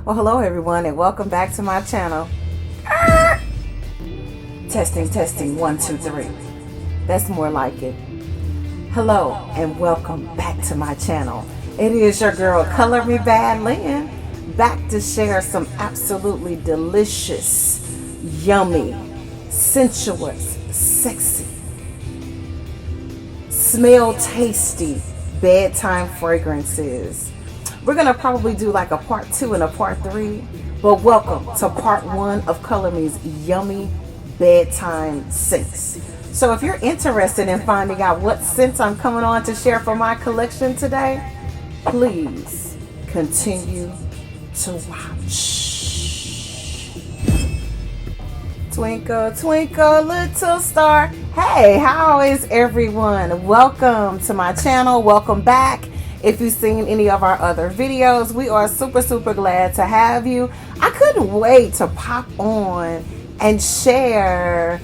Well, hello everyone and welcome back to my channel. Testing, 1, 2, 3. That's more like it. Hello and welcome back to my channel. It is your girl, Color Me Bad Lynn, back to share some absolutely delicious, yummy, sensuous, sexy, smell tasty bedtime fragrances. We're gonna probably do like a part 2 and a part 3, but welcome to part 1 of Color Me's yummy bedtime scents. So if you're interested in finding out what scents I'm coming on to share for my collection today, please continue to watch. Twinkle, twinkle, little star. Hey, how is everyone? Welcome to my channel. Welcome back. If you've seen any of our other videos, we are super glad to have you. I couldn't wait to pop on and share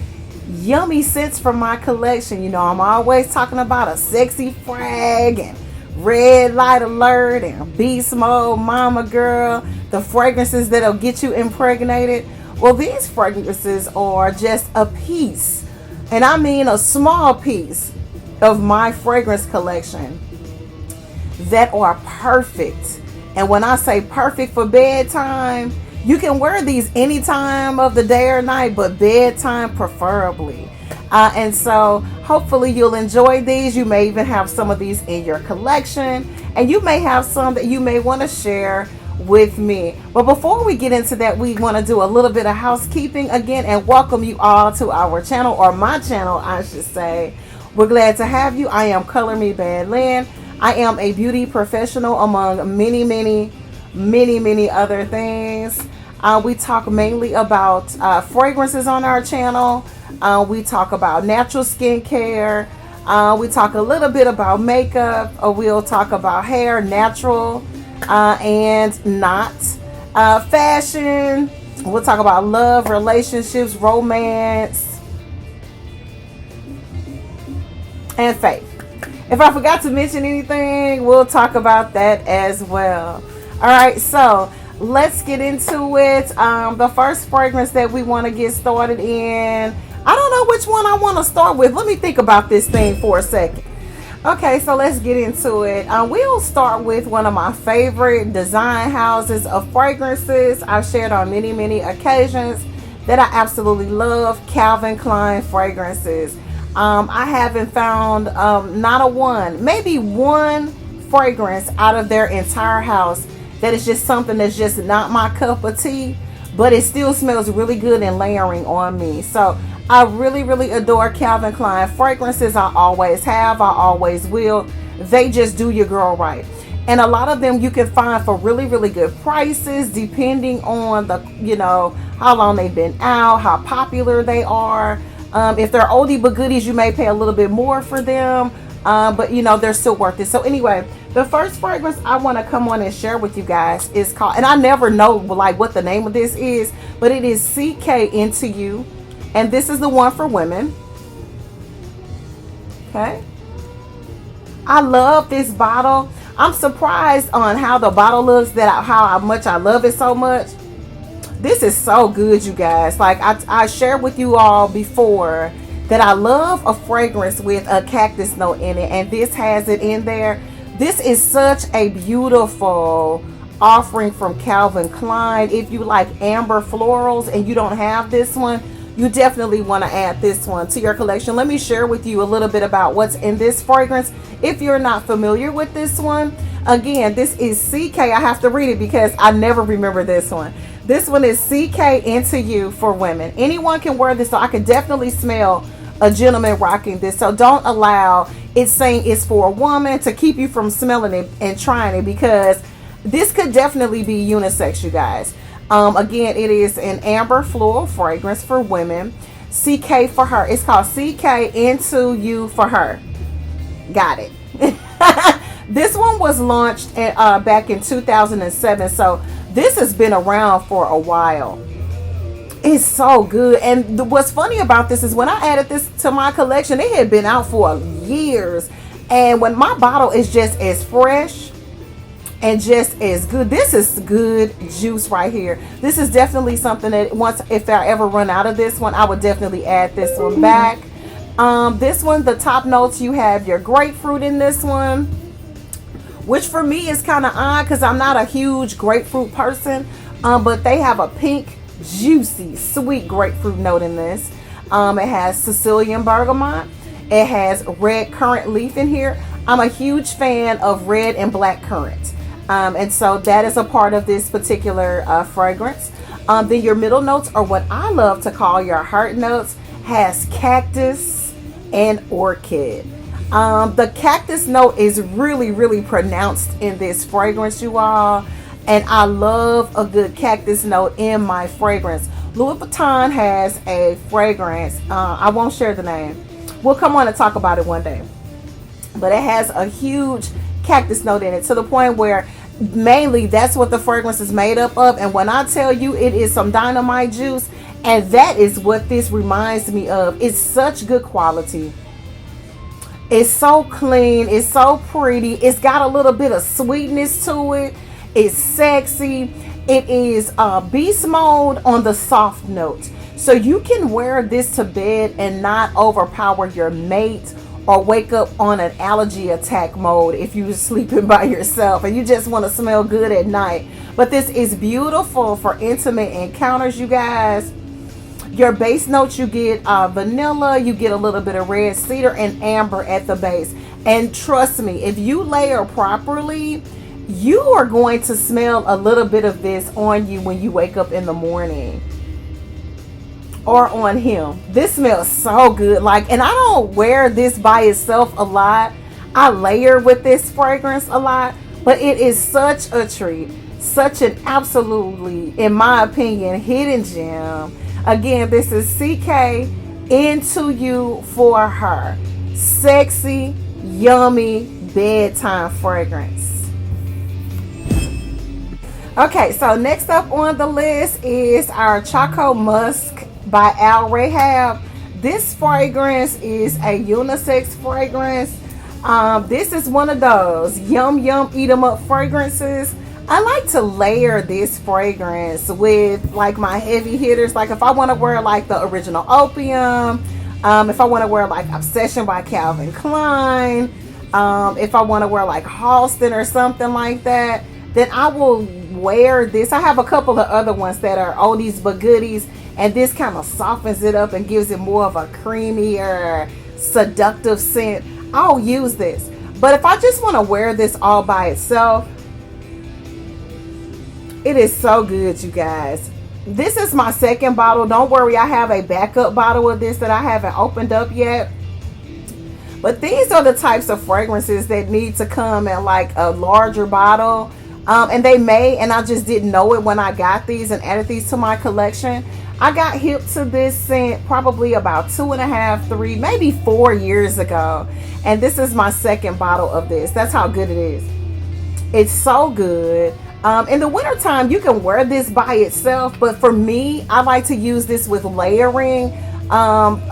yummy scents from my collection. You know, I'm always talking about a sexy frag and red light alert and beast mode, mama girl, the fragrances that'll get you impregnated. Well, these fragrances are just a piece, and I mean a small piece, of my fragrance collection that are perfect. And when I say perfect for bedtime, you can wear these any time of the day or night, but bedtime preferably. And so hopefully you'll enjoy these. You may even have some of these in your collection, and you may have some that you may want to share with me. But before we get into that, we want to do a little bit of housekeeping again and welcome you all to our channel, or my channel I should say. We're glad to have you. I am Color Me Bad Lynn. I am a beauty professional among many other things. We talk mainly about fragrances on our channel. We talk about natural skincare. We talk a little bit about makeup. We'll talk about hair, natural and not. Fashion. We'll talk about love, relationships, romance, and faith. If I forgot to mention anything, we'll talk about that as well. All right, so let's get into it. The first fragrance that we want to get started in, I don't know which one I want to start with. Let me think about this thing for a second. Okay, so let's get into it. We'll start with one of my favorite design houses of fragrances I've shared on many occasions that I absolutely love, Calvin Klein fragrances. I haven't found not a one, maybe one fragrance out of their entire house that is just something that's just not my cup of tea, but it still smells really good and layering on me. So I really adore Calvin Klein fragrances. I always have, I always will. They just do your girl right. And a lot of them you can find for really good prices, depending on the, you know, how long they've been out, how popular they are. If they're oldie but goodies, you may pay a little bit more for them, but you know, they're still worth it. So anyway, the first fragrance I want to come on and share with you guys is called, and I never know like what the name of this is, but it is CK Into You, and this is the one for women. Okay, I love this bottle. I'm surprised on how the bottle looks, that how much I love it so much. This is so good, you guys. Like I shared with you all before that I love a fragrance with a cactus note in it, and this has it in there. This is such a beautiful offering from Calvin Klein. If you like amber florals and you don't have this one, you definitely want to add this one to your collection. Let me share with you a little bit about what's in this fragrance if you're not familiar with this one. Again, this is CK. I have to read it because I never remember this one. This one is CK Into You for women. Anyone can wear this, so I can definitely smell a gentleman rocking this. So don't allow it saying it's for a woman to keep you from smelling it and trying it, because this could definitely be unisex, you guys. Again, it is an amber floral fragrance for women. CK for her. It's called CK Into You for her. Got it. This one was launched back in 2007, so this has been around for a while. It's so good. And what's funny about this is when I added this to my collection, it had been out for years. And when my bottle is just as fresh and just as good. This is good juice right here. This is definitely something that once, if I ever run out of this one, I would definitely add this one back. This one, the top notes, you have your grapefruit in this one, which for me is kind of odd because I'm not a huge grapefruit person. But they have a pink, juicy, sweet grapefruit note in this. It has Sicilian bergamot. It has red currant leaf in here. I'm a huge fan of red and black currant. And so that is a part of this particular fragrance. Then your middle notes, or what I love to call your heart notes, has cactus and orchid. The cactus note is really, really pronounced in this fragrance, you all. And I love a good cactus note in my fragrance. Louis Vuitton has a fragrance. I won't share the name. We'll come on and talk about it one day. But it has a huge cactus note in it, to the point where mainly that's what the fragrance is made up of. And when I tell you it is some dynamite juice, and that is what this reminds me of. It's such good quality. It's so clean. It's so pretty. It's got a little bit of sweetness to it. It's sexy. It is beast mode on the soft note. So you can wear this to bed and not overpower your mate or wake up on an allergy attack mode if you're sleeping by yourself and you just want to smell good at night. But this is beautiful for intimate encounters, you guys. Your base notes, you get vanilla, you get a little bit of red cedar and amber at the base. And trust me, if you layer properly, you are going to smell a little bit of this on you when you wake up in the morning, or on him. This smells so good. And I don't wear this by itself a lot. I layer with this fragrance a lot, but it is such a treat, such an absolutely, in my opinion, hidden gem. Again, this is CK Into You for Her. Sexy, yummy bedtime fragrance. Okay, so next up on the list is our Choco Musk by Al Rahab. This fragrance is a unisex fragrance. This is one of those yum eat 'em up fragrances. I like to layer this fragrance with like my heavy hitters. Like if I want to wear like the Original Opium, if I want to wear like Obsession by Calvin Klein, if I want to wear like Halston or something like that, then I will wear this. I have a couple of other ones that are oldies but goodies, and this kind of softens it up and gives it more of a creamier, seductive scent. I'll use this. But if I just want to wear this all by itself, it is so good, you guys. This is my second bottle. Don't worry, I have a backup bottle of this that I haven't opened up yet. But these are the types of fragrances that need to come in like a larger bottle. And they may, and I just didn't know it when I got these and added these to my collection. I got hip to this scent probably about 2.5, 3, maybe 4 years ago. And this is my second bottle of this. That's how good it is. It's so good. In the wintertime, you can wear this by itself. But for me, I like to use this with layering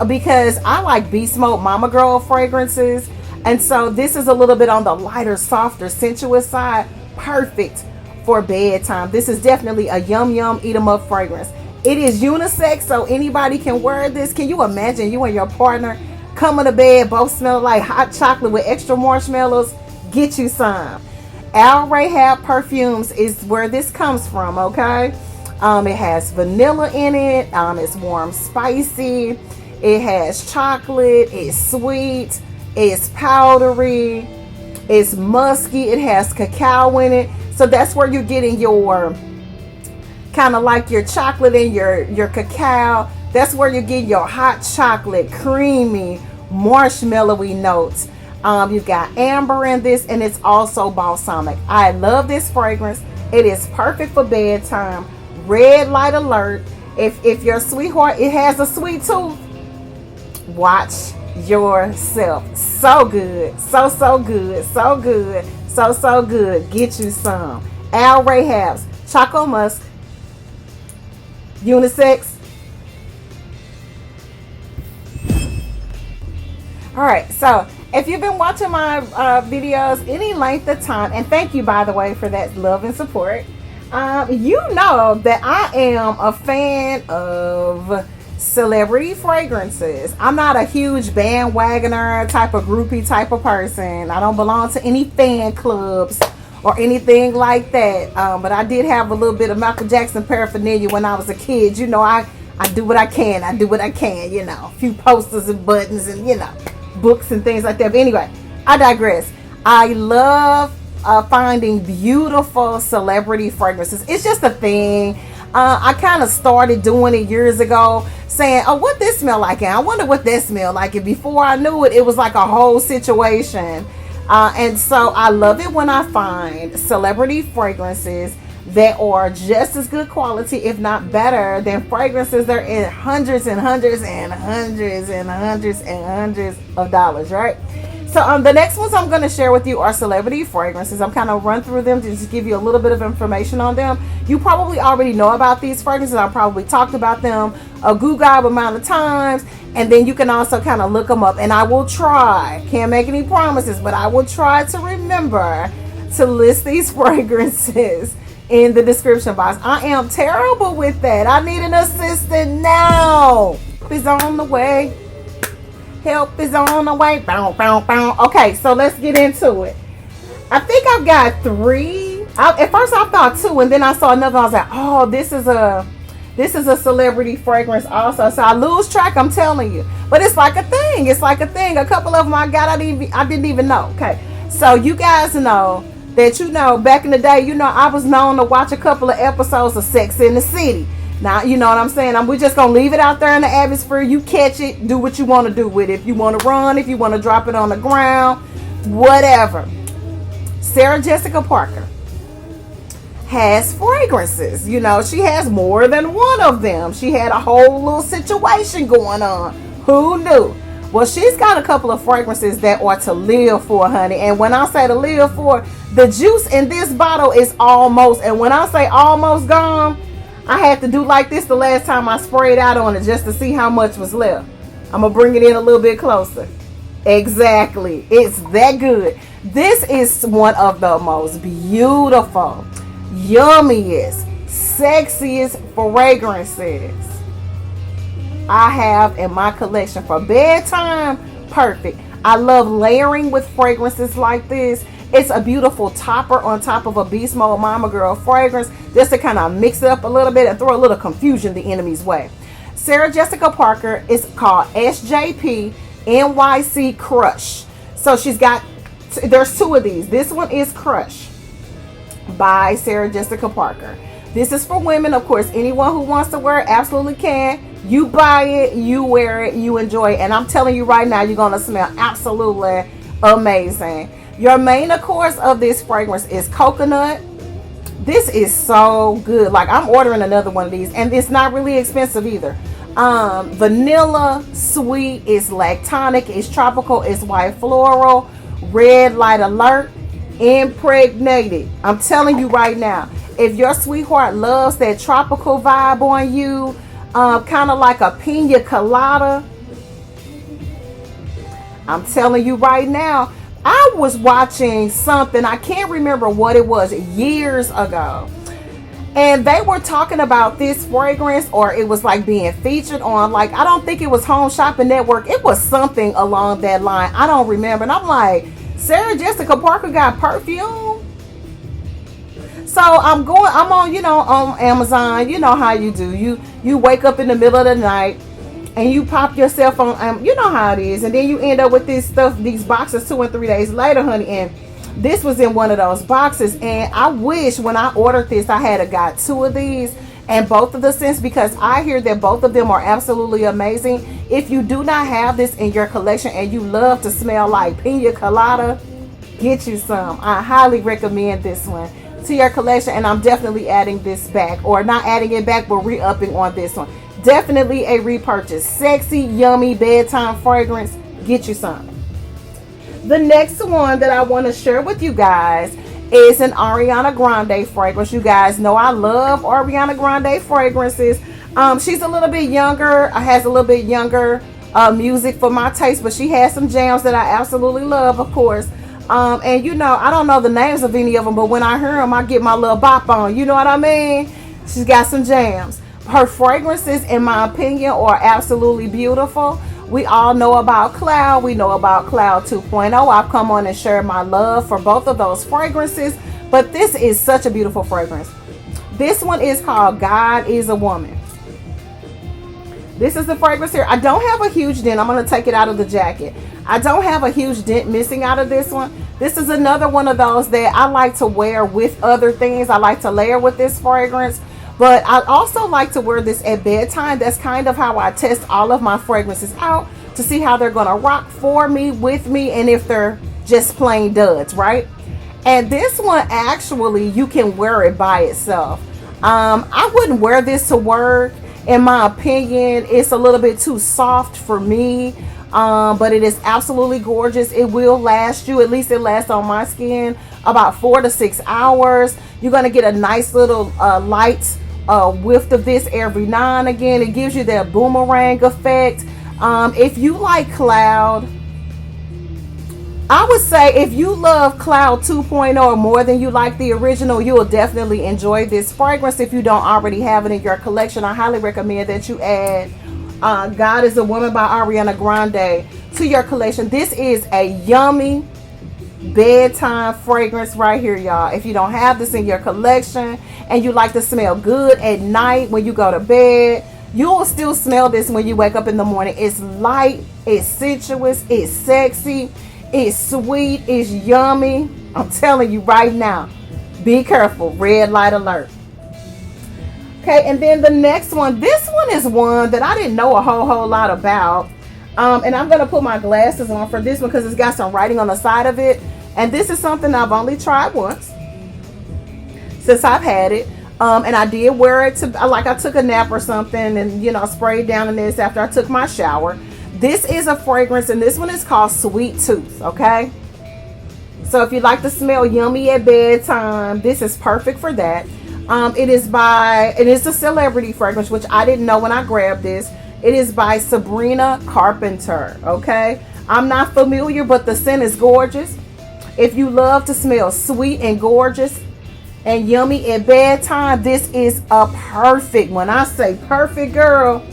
because I like Beast Mode Mama Girl fragrances. And so this is a little bit on the lighter, softer, sensuous side. Perfect for bedtime. This is definitely a yum eat 'em up fragrance. It is unisex, so anybody can wear this. Can you imagine you and your partner coming to bed, both smell like hot chocolate with extra marshmallows? Get you some. Al Rahab Perfumes is where this comes from, okay? It has vanilla in it. It's warm, spicy. It has chocolate. It's sweet. It's powdery. It's musky. It has cacao in it. So that's where you're getting your kind of like your chocolate and your cacao. That's where you're getting your hot chocolate, creamy, marshmallowy notes. You've got amber in this, and it's also balsamic. I love this fragrance. It is perfect for bedtime. Red light alert. If your sweetheart, it has a sweet tooth, watch yourself. So good. So good. So good. So good. Get you some. Al Rahab's Choco Musk. Unisex. All right. So If you've been watching my videos any length of time, and thank you, by the way, for that love and support, you know that I am a fan of celebrity fragrances. I'm not a huge bandwagoner type of groupie type of person. I don't belong to any fan clubs or anything like that. But I did have a little bit of Michael Jackson paraphernalia when I was a kid. You know, I do what I can. I do what I can, you know. A few posters and buttons and, you know, books and things like that. But anyway, I digress. I love finding beautiful celebrity fragrances. It's just a thing. I kind of started doing it years ago, saying, oh, what this smell like? And I wonder what that smell like. And before I knew it, it was like a whole situation. And so I love it when I find celebrity fragrances that are just as good quality, if not better, than fragrances that are in hundreds and hundreds and hundreds and hundreds and hundreds of dollars, right? So the next ones I'm going to share with you are celebrity fragrances. I'm kind of run through them to just give you a little bit of information on them. You probably already know about these fragrances. I probably talked about them a goo-gob amount of times. And then you can also kind of look them up. And I will try, can't make any promises, but I will try to remember to list these fragrances in the description box. I am terrible with that. I need an assistant now. Help is on the way. Help is on the way. Bow, bow, bow. Okay, so let's get into it. I think I've got 3. At first I thought 2, and then I saw another. I was like, oh, this is a celebrity fragrance also. So I lose track, I'm telling you. But it's like a thing. It's like a thing. A couple of them I got, I didn't even know. Okay, so you guys know that, you know, back in the day, you know, I was known to watch a couple of episodes of Sex in the City. Now, you know what I'm saying? We're just going to leave it out there in the atmosphere. You catch it. Do what you want to do with it. If you want to run, if you want to drop it on the ground, whatever. Sarah Jessica Parker has fragrances. You know, she has more than one of them. She had a whole little situation going on. Who knew? Well, she's got a couple of fragrances that are to live for, honey. And when I say to live for, the juice in this bottle is almost, and when I say almost gone, I had to do like this the last time I sprayed out on it just to see how much was left. I'm going to bring it in a little bit closer. Exactly. It's that good. This is one of the most beautiful, yummiest, sexiest fragrances I have in my collection for bedtime. Perfect. I love layering with fragrances like this. It's a beautiful topper on top of a Beast Mode Mama Girl fragrance, just to kind of mix it up a little bit and throw a little confusion the enemy's way. Sarah Jessica Parker is called SJP NYC Crush. So she's got, there's 2 of these. This one is Crush by Sarah Jessica Parker. This is for women, of course. Anyone who wants to wear it absolutely can. You buy it, you wear it, you enjoy it. And I'm telling you right now, you're going to smell absolutely amazing. Your main, of course, of this fragrance is coconut. This is so good. Like, I'm ordering another one of these, and it's not really expensive either. Vanilla, sweet, it's lactonic, it's tropical, it's white floral, red light alert, impregnated. I'm telling you right now, if your sweetheart loves that tropical vibe on you, kind of like a pina colada, I'm telling you right now, I was watching something, I can't remember what it was, years ago, and they were talking about this fragrance, or it was like being featured on, like, I don't think it was Home Shopping Network, it was something along that line, I don't remember. And I'm like, Sarah Jessica Parker got perfume? So I'm on, you know, on Amazon. You know how you do, you wake up in the middle of the night and you pop yourself on, you know how it is, and then you end up with this stuff, these boxes 2 and 3 days later, honey. And this was in one of those boxes, and I wish when I ordered this I had got 2 of these and both of the scents, because I hear that both of them are absolutely amazing. If you do not have this in your collection and you love to smell like pina colada, get you some. I highly recommend this one to your collection, and I'm definitely adding this back, or not adding it back, but re-upping on this one. Definitely a repurchase. Sexy, yummy bedtime fragrance. Get you some. The next one that I want to share with you guys is an Ariana Grande fragrance. You guys know I love Ariana Grande fragrances. She's a little bit younger, has a little bit younger music for my taste, but she has some jams that I absolutely love, of course. And you know, I don't know the names of any of them, but when I hear them, I get my little bop on. You know what I mean? She's got some jams. Her fragrances, in my opinion, are absolutely beautiful. We all know about Cloud. We know about Cloud 2.0. I've come on and shared my love for both of those fragrances, but this is such a beautiful fragrance. This one is called God is a Woman. This is the fragrance here. I don't have a huge dent. I'm going to take it out of the jacket. I don't have a huge dent missing out of this one. This is another one of those that I like to wear with other things. I like to layer with this fragrance. But I also like to wear this at bedtime. That's kind of how I test all of my fragrances out to see how they're going to rock for me, with me, and if they're just plain duds, right? And this one, actually, you can wear it by itself. I wouldn't wear this to work. In my opinion, it's a little bit too soft for me, but it is absolutely gorgeous. It will last you, at least it lasts on my skin, about 4 to 6 hours. You're going to get a nice little light whiff of this every now and again. It gives you that boomerang effect. If you like Cloud, I would say if you love Cloud 2.0 more than you like the original, you will definitely enjoy this fragrance. If you don't already have it in your collection, I highly recommend that you add God is a Woman by Ariana Grande to your collection. This is a yummy bedtime fragrance right here, y'all. If you don't have this in your collection and you like to smell good at night when you go to bed, you will still smell this when you wake up in the morning. It's light, it's sensuous, it's sexy, it's sweet, it's yummy. I'm telling you right now, be careful. Red light alert. Okay, and then the next one. This one is one that I didn't know a whole lot about. And I'm going to put my glasses on for this one because it's got some writing on the side of it. And this is something I've only tried once since I've had it. And I did wear it to, like, I took a nap or something and, you know, sprayed down in this after I took my shower. This is a fragrance, and this one is called Sweet Tooth, okay? So if you like to smell yummy at bedtime, this is perfect for that. It is a celebrity fragrance, which I didn't know when I grabbed this. It is by Sabrina Carpenter, okay? I'm not familiar, but the scent is gorgeous. If you love to smell sweet and gorgeous and yummy at bedtime, this is a perfect, when I say perfect, girl,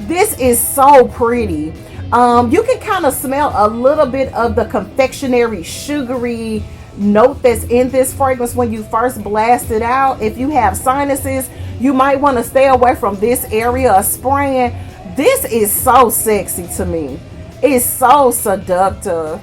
this is so pretty. You can kind of smell a little bit of the confectionery, sugary note that's in this fragrance when you first blast it out. If you have sinuses, you might want to stay away from this area of spraying. This is so sexy to me. It's so seductive.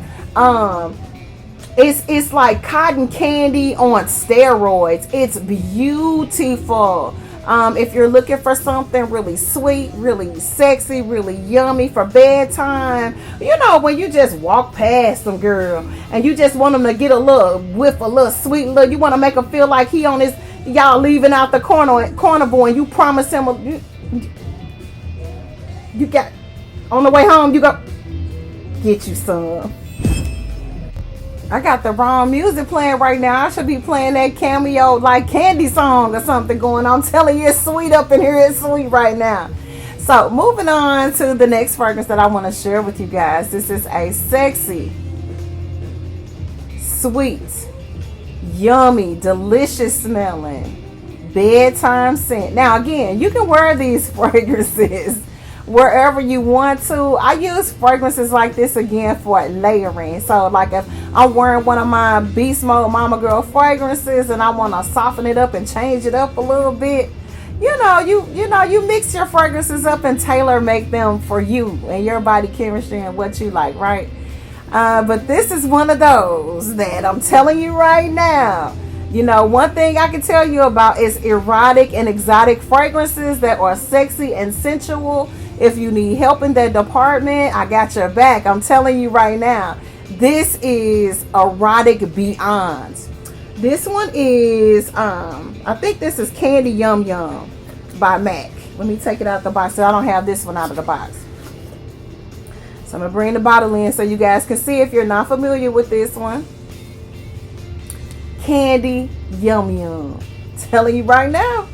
It's like cotton candy on steroids. It's beautiful. If you're looking for something really sweet, really sexy, really yummy for bedtime, you know, when you just walk past them, girl, and you just want them to get a little whiff, a little sweet look, you want to make him feel like he on his, y'all leaving out the corner boy, and you promise him, you got, on the way home, you go, get you some. I got the wrong music playing right now. I should be playing that Cameo like Candy song or something going on. I'm telling you, it's sweet up in here. It's sweet right now. So moving on to the next fragrance that I want to share with you guys. This is a sexy, sweet, yummy, delicious smelling bedtime scent. Now again, you can wear these fragrances wherever you want to. I use fragrances like this again for layering. So like if I'm wearing one of my Beast Mode Mama Girl fragrances and I want to soften it up and change it up a little bit, you know, you mix your fragrances up and tailor make them for you and your body chemistry and what you like, right? But this is one of those that I'm telling you right now. You know, one thing I can tell you about is erotic and exotic fragrances that are sexy and sensual. If you need help in that department, I got your back. I'm telling you right now, this is erotic beyond. This one is, I think this is Candy Yum Yum by MAC. Let me take it out of the box so I don't have this one out of the box. So I'm going to bring the bottle in so you guys can see if you're not familiar with this one. Candy Yum Yum. Telling you right now,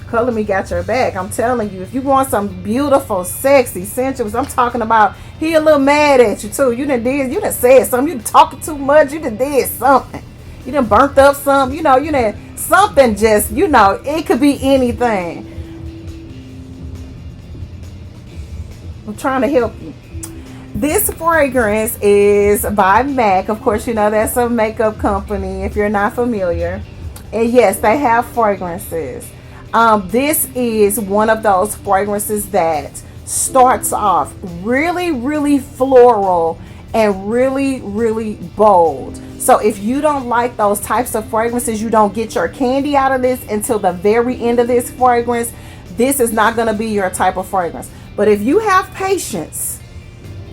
Color Me got your back. I'm telling you, if you want some beautiful, sexy, sensuous, I'm talking about, he a little mad at you too. You done said something. You talking too much. You done did something. You done burnt up something. You done something just, it could be anything. I'm trying to help you. This fragrance is by MAC. Of course, that's a makeup company if you're not familiar. And yes, they have fragrances. This is one of those fragrances that starts off really, really floral and really, really bold. So if you don't like those types of fragrances, you don't get your candy out of this until the very end of this fragrance, this is not going to be your type of fragrance. But if you have patience,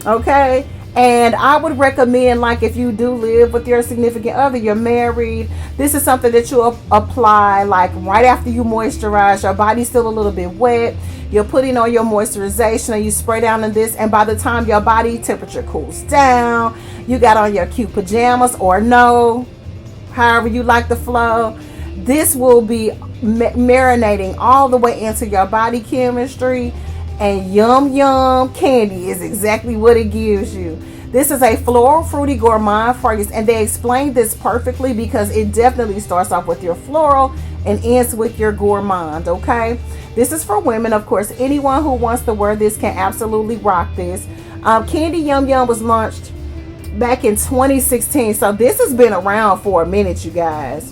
okay, and I would recommend, like, if you do live with your significant other, you're married, this is something that you apply like right after you moisturize. Your body's still a little bit wet. You're putting on your moisturization and you spray down in this, and by the time your body temperature cools down, you got on your cute pajamas or no, however you like the flow, this will be marinating all the way into your body chemistry. And yum yum candy is exactly what it gives you. This is a floral fruity gourmand fragrance, and they explained this perfectly because it definitely starts off with your floral and ends with your gourmand. Okay, this is for women, of course. Anyone who wants to wear this can absolutely rock this. Candy Yum Yum was launched back in 2016, so this has been around for a minute, you guys.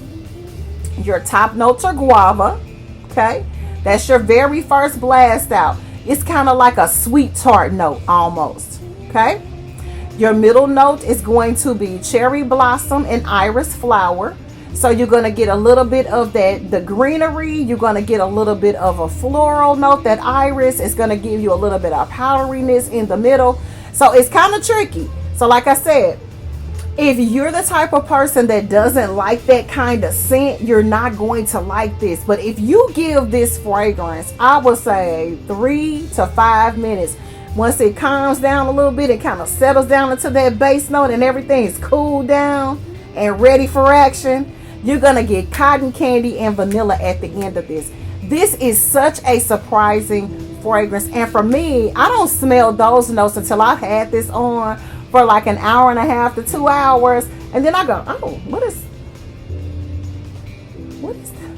Your top notes are guava. Okay, that's your very first blast out. It's kind of like a sweet tart note almost. Okay. Your middle note is going to be cherry blossom and iris flower. So you're going to get a little bit of the greenery. You're going to get a little bit of a floral note. That iris is going to give you a little bit of powderiness in the middle. So it's kind of tricky. So like I said, if you're the type of person that doesn't like that kind of scent, you're not going to like this. But if you give this fragrance, I would say 3 to 5 minutes. Once it calms down a little bit, it kind of settles down into that base note and everything's cooled down and ready for action, you're going to get cotton candy and vanilla at the end of this. This is such a surprising fragrance. And for me, I don't smell those notes until I've had this on for like an hour and a half to 2 hours, and then I go, oh, what is that?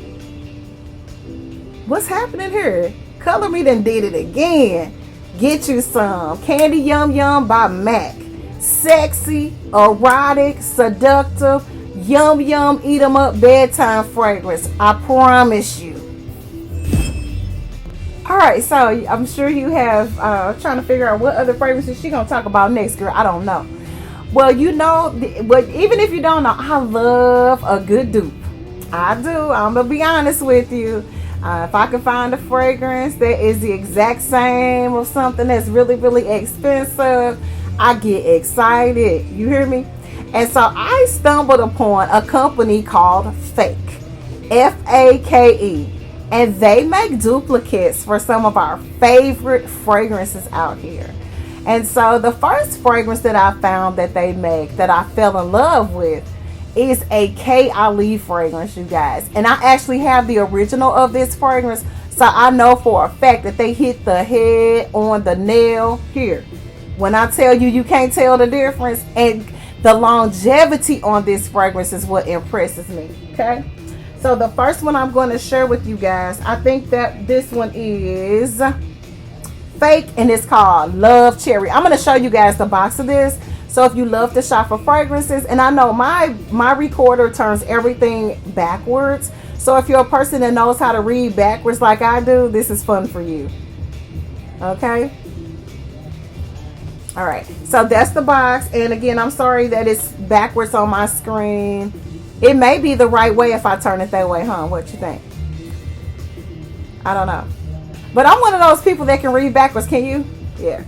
What's happening here? Color Me done did it again. Get you some Candy Yum Yum by MAC. Sexy, erotic, seductive, yum yum, eat 'em up bedtime fragrance. I promise you. Alright, so I'm sure you have trying to figure out what other fragrances she gonna talk about next, girl. I don't know. Well, but even if you don't know, I love a good dupe. I do. I'm gonna be honest with you. If I can find a fragrance that is the exact same of something that's really, really expensive, I get excited. You hear me? And so I stumbled upon a company called Fake. Fake. And they make duplicates for some of our favorite fragrances out here. And so the first fragrance that I found that they make that I fell in love with is a K. Ali fragrance, you guys. And I actually have the original of this fragrance. So I know for a fact that they hit the head on the nail here. When I tell you, you can't tell the difference. And the longevity on this fragrance is what impresses me. Okay. So the first one I'm going to share with you guys, I think that this one is Fake, and it's called Love Cherry. I'm going to show you guys the box of this. So if you love to shop for fragrances, and I know my recorder turns everything backwards. So if you're a person that knows how to read backwards like I do, this is fun for you. Okay. All right. So that's the box. And again, I'm sorry that it's backwards on my screen. It may be the right way if I turn it that way, huh? What you think? I don't know. But I'm one of those people that can read backwards. Can you? Yeah.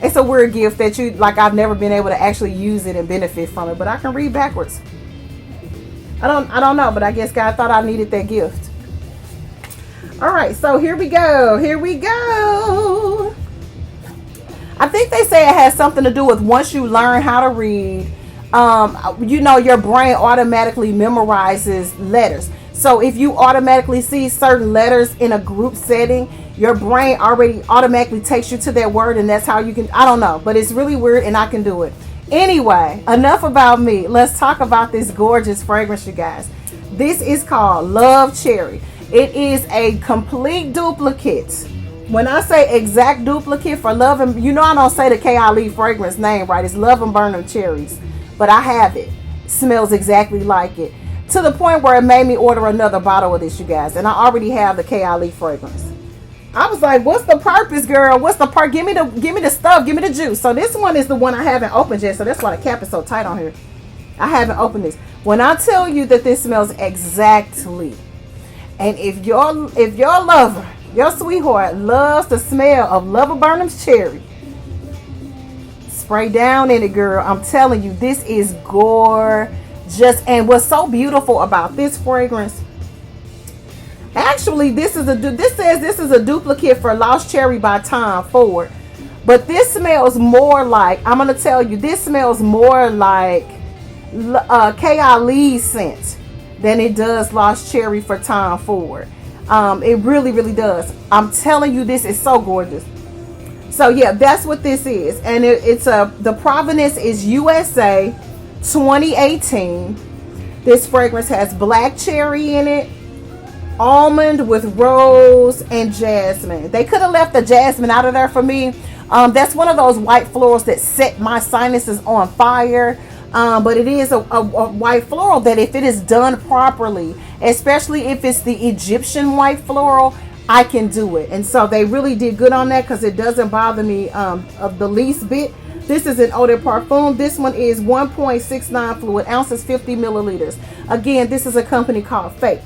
It's a weird gift that I've never been able to actually use it and benefit from it. But I can read backwards. I don't know. But I guess God thought I needed that gift. All right. So here we go. Here we go. I think they say it has something to do with once you learn how to read, your brain automatically memorizes letters. So if you automatically see certain letters in a group setting, your brain already automatically takes you to that word, and that's how you can, I don't know, but it's really weird, and I can do it. Anyway, enough about me. Let's talk about this gorgeous fragrance, you guys. This is called Love Cherry. It is a complete duplicate. When I say exact duplicate for Love and, you know I don't say the Kayali fragrance name right. It's Love and Burn 'Em Cherries. But I have it. Smells exactly like it. To the point where it made me order another bottle of this, you guys. And I already have the Kayali fragrance. I was like, what's the purpose, girl? What's the part? Give me the stuff. Give me the juice. So this one is the one I haven't opened yet. So that's why the cap is so tight on here. I haven't opened this. When I tell you that this smells exactly, and if your lover, your sweetheart, loves the smell of Love and Burn 'Em Cherry, spray down in it, girl. I'm telling you, this is gorgeous. And what's so beautiful about this fragrance, actually, this says this is a duplicate for Lost Cherry by Tom Ford. But this smells more like, I'm going to tell you, this smells more like Kayali's scent than it does Lost Cherry for Tom Ford. It really, really does. I'm telling you, this is so gorgeous. So yeah, that's what this is. And the provenance is USA 2018. This fragrance has black cherry in it, almond with rose, and jasmine. They could have left the jasmine out of there for me. That's one of those white florals that set my sinuses on fire. But it is a white floral that, if it is done properly, especially if it's the Egyptian white floral, I can do it. And so they really did good on that, because it doesn't bother me of the least bit. This is an eau de parfum. This one is 1.69 fluid ounces, 50 milliliters. Again, this is a company called Fake.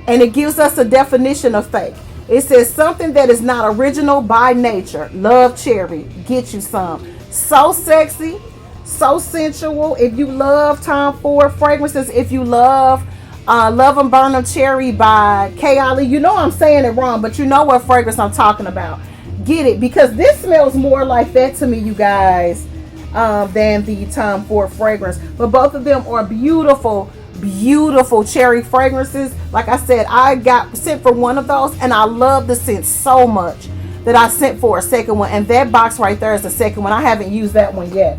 And it gives us a definition of fake. It says something that is not original by nature. Love Cherry. Get you some. So sexy. So sensual. If you love Tom Ford fragrances, if you love Love and Burn 'Em Cherry by Kayali, you know I'm saying it wrong, but you know what fragrance I'm talking about. Get it, because this smells more like that to me, you guys, than the Tom Ford fragrance. But both of them are beautiful, beautiful cherry fragrances. Like I said, I got sent for one of those, and I love the scent so much that I sent for a second one. And that box right there is the second one. I haven't used that one yet.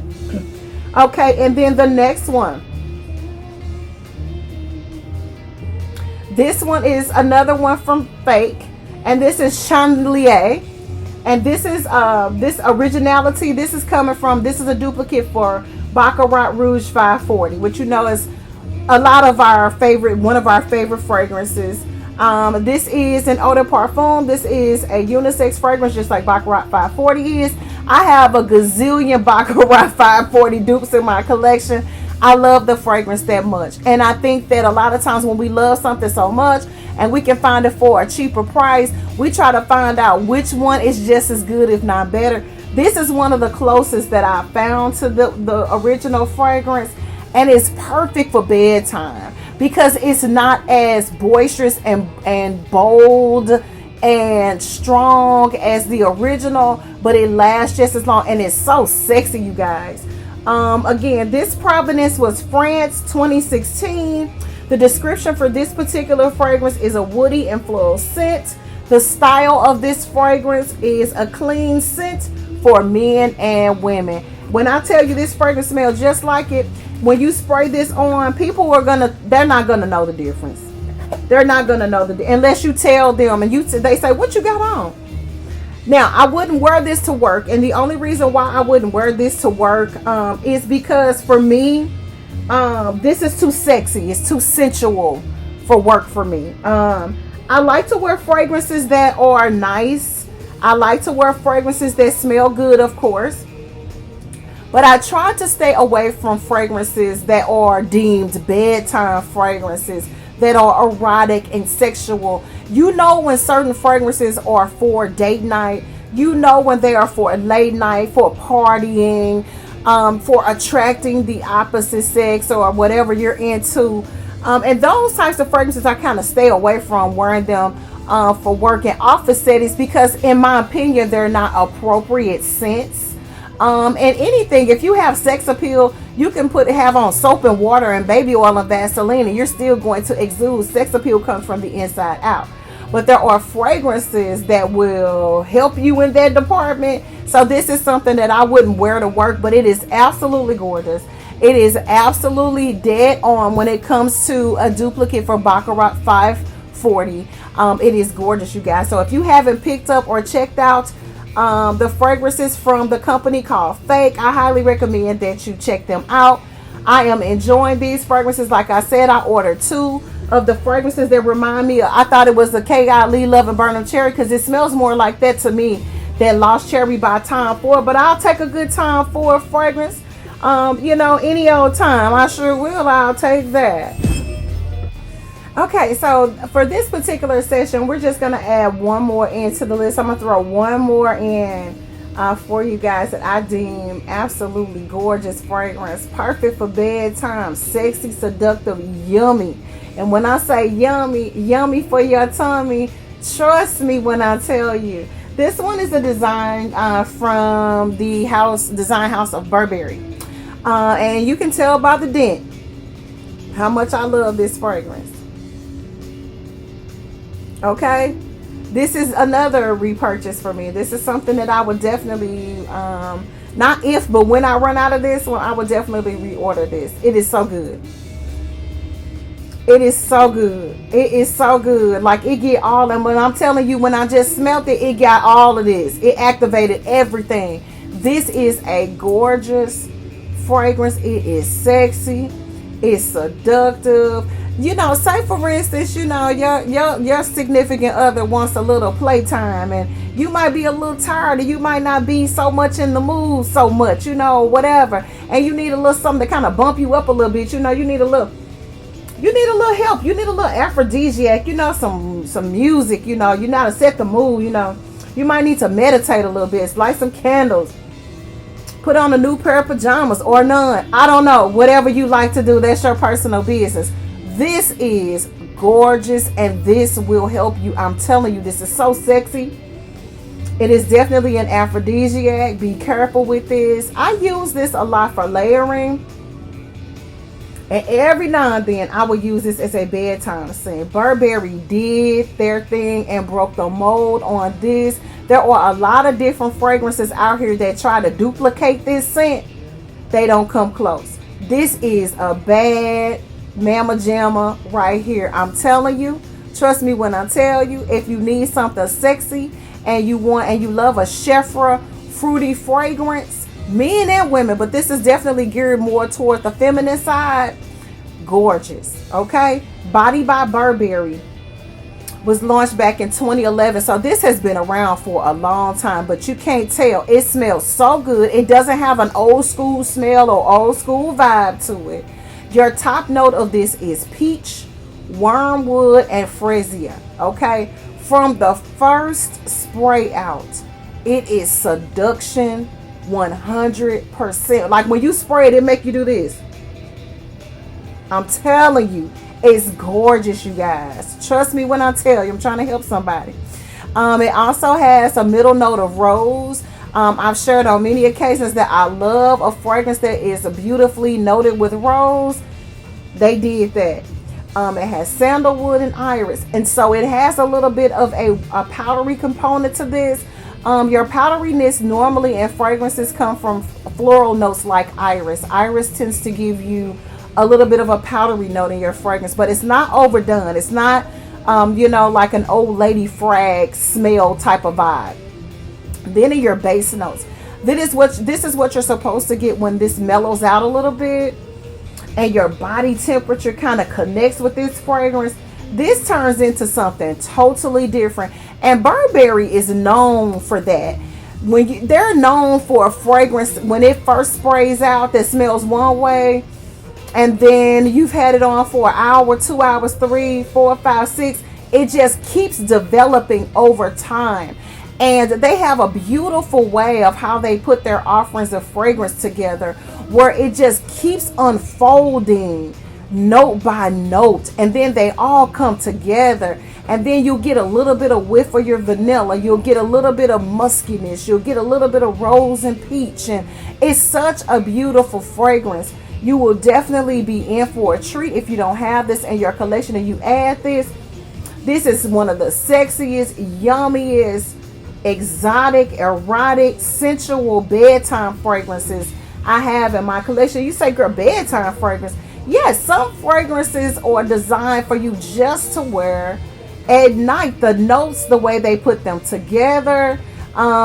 Okay, and then the next one. This one is another one from Fake, and this is Chandelier. And this is this originality. This is coming from, this is a duplicate for Baccarat Rouge 540, which you know is a lot of our favorite, one of our favorite fragrances. This is an eau de parfum. This is a unisex fragrance, just like Baccarat 540 is. I have a gazillion Baccarat 540 dupes in my collection. I love the fragrance that much. And I think that a lot of times when we love something so much and we can find it for a cheaper price, we try to find out which one is just as good, if not better. This is one of the closest that I found to the original fragrance. And it's perfect for bedtime because it's not as boisterous and bold and strong as the original, but it lasts just as long, and it's so sexy, you guys. Again, this provenance was France 2016. The description for this particular fragrance is a woody and floral scent. The style of this fragrance is a clean scent for men and women. When I tell you this fragrance smells just like it, when you spray this on, people they're not gonna know the difference. They're not gonna know unless you tell them, and they say, "What you got on?" Now, I wouldn't wear this to work, and the only reason why I wouldn't wear this to work is because for me, this is too sexy. It's too sensual for work for me. I like to wear fragrances that are nice. I like to wear fragrances that smell good, of course. But I try to stay away from fragrances that are deemed bedtime fragrances, that are erotic and sexual. You know when certain fragrances are for date night. You know when they are for a late night, for partying, for attracting the opposite sex or whatever you're into. And those types of fragrances, I kind of stay away from wearing them for work and office settings because, in my opinion, they're not appropriate scents. And anything, if you have sex appeal, You can have on soap and water and baby oil and Vaseline, and you're still going to exude. Sex appeal comes from the inside out. But there are fragrances that will help you in that department. So this is something that I wouldn't wear to work, but it is absolutely gorgeous. It is absolutely dead on when it comes to a duplicate for Baccarat 540. It is gorgeous, you guys. So if you haven't picked up or checked out the fragrances from the company called Fake, I highly recommend that you check them out. I am enjoying these fragrances. Like I said, I ordered 2 of the fragrances that remind me of, I thought it was the K.I. Lee Love and Burnham Cherry, because it smells more like that to me than Lost Cherry by Tom Ford. But I'll take a good Tom Ford fragrance, any old time. I sure will. I'll take that. Okay, so for this particular session, we're just going to add one more into the list. I'm going to throw one more in for you guys that I deem absolutely gorgeous fragrance. Perfect for bedtime, sexy, seductive, yummy. And when I say yummy, yummy for your tummy, trust me when I tell you. This one is a design from the design house of Burberry. And you can tell by the dent how much I love this fragrance. Okay, this is another repurchase for me. This is something that I would definitely, not if, but when I run out of this one, I would definitely reorder this. It is so good. It is so good. It is so good. Like, it get all, and when I'm telling you, when I just smelt it, it got all of this. It activated everything. This is a gorgeous fragrance. It is sexy. It's seductive. Say for instance, your significant other wants a little playtime, and you might be a little tired, or you might not be so much in the mood so much, whatever, and you need a little something to kind of bump you up a little bit. You need a little help. You need a little aphrodisiac, some music, you know how to set the mood. You might need to meditate a little bit, light some candles, put on a new pair of pajamas or none. I don't know. Whatever you like to do, that's your personal business. This is gorgeous, and this will help you. I'm telling you, this is so sexy. It is definitely an aphrodisiac. Be careful with this. I use this a lot for layering. And every now and then, I will use this as a bedtime scent. Burberry did their thing and broke the mold on this. There are a lot of different fragrances out here that try to duplicate this scent. They don't come close. This is a bad mamma jamma right here. I'm telling you. Trust me when I tell you. If you need something sexy and you love a Sephora fruity fragrance, men and women, but this is definitely geared more toward the feminine side. Gorgeous. Okay, Body by Burberry was launched back in 2011, so this has been around for a long time, but you can't tell. It smells so good. It doesn't have an old school smell or old school vibe to it. Your top note of this is peach, wormwood, and freesia. Okay, from the first spray out, it is seduction 100%. Like, when you spray it, it make you do this. I'm telling you, it's gorgeous, you guys. Trust me when I tell you. I'm trying to help somebody. It also has a middle note of rose. I've shared on many occasions that I love a fragrance that is beautifully noted with rose. They did that. It has sandalwood and iris, and so it has a little bit of a powdery component to this. Your powderiness normally in fragrances come from floral notes like iris. Iris tends to give you a little bit of a powdery note in your fragrance, but it's not overdone. It's not, like an old lady frag smell type of vibe. Then in your base notes, this is what you're supposed to get when this mellows out a little bit and your body temperature kind of connects with this fragrance. This turns into something totally different, and Burberry is known for that. They're known for a fragrance when it first sprays out that smells one way, and then you've had it on for an hour, 2 hours, 3, 4, 5, 6. It just keeps developing over time. And they have a beautiful way of how they put their offerings of fragrance together, where it just keeps unfolding note by note, and then they all come together, and then you'll get a little bit of whiff of your vanilla, you'll get a little bit of muskiness, you'll get a little bit of rose and peach, and it's such a beautiful fragrance. You will definitely be in for a treat if you don't have this in your collection and you add this. This is one of the sexiest, yummiest, exotic, erotic, sensual bedtime fragrances I have in my collection. You say, girl, bedtime fragrance? Yes, some fragrances are designed for you just to wear at night. The notes, the way they put them together,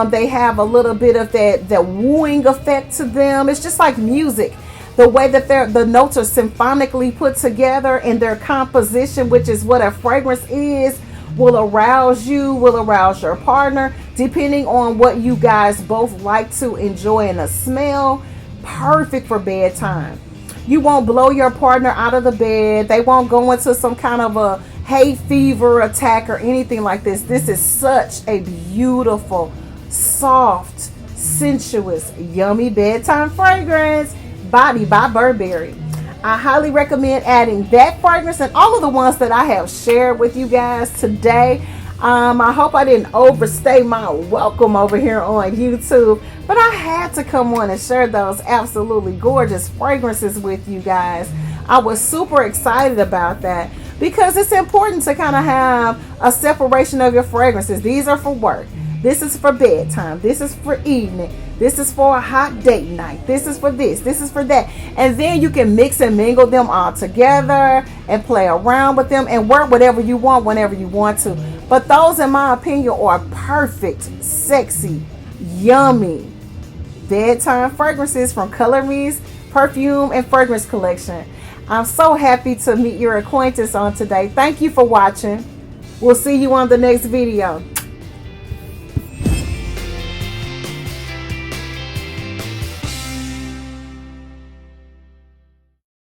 they have a little bit of that wooing effect to them. It's just like music. The way that the notes are symphonically put together in their composition, which is what a fragrance is, will arouse you, will arouse your partner, depending on what you guys both like to enjoy in a smell. Perfect for bedtime. You won't blow your partner out of the bed. They won't go into some kind of a hay fever attack or anything like this. This is such a beautiful, soft, sensuous, yummy bedtime fragrance. Body by Burberry. I highly recommend adding that fragrance and all of the ones that I have shared with you guys today. I hope I didn't overstay my welcome over here on YouTube, but I had to come on and share those absolutely gorgeous fragrances with you guys. I was super excited about that because it's important to kind of have a separation of your fragrances. These are for work. This is for bedtime. This is for evening. This is for a hot date night. This is for this. This is for that. And then you can mix and mingle them all together and play around with them and wear whatever you want whenever you want to. But those, in my opinion, are perfect, sexy, yummy bedtime fragrances from Color Me's perfume and fragrance collection. I'm so happy to meet your acquaintance on today. Thank you for watching. We'll see you on the next video.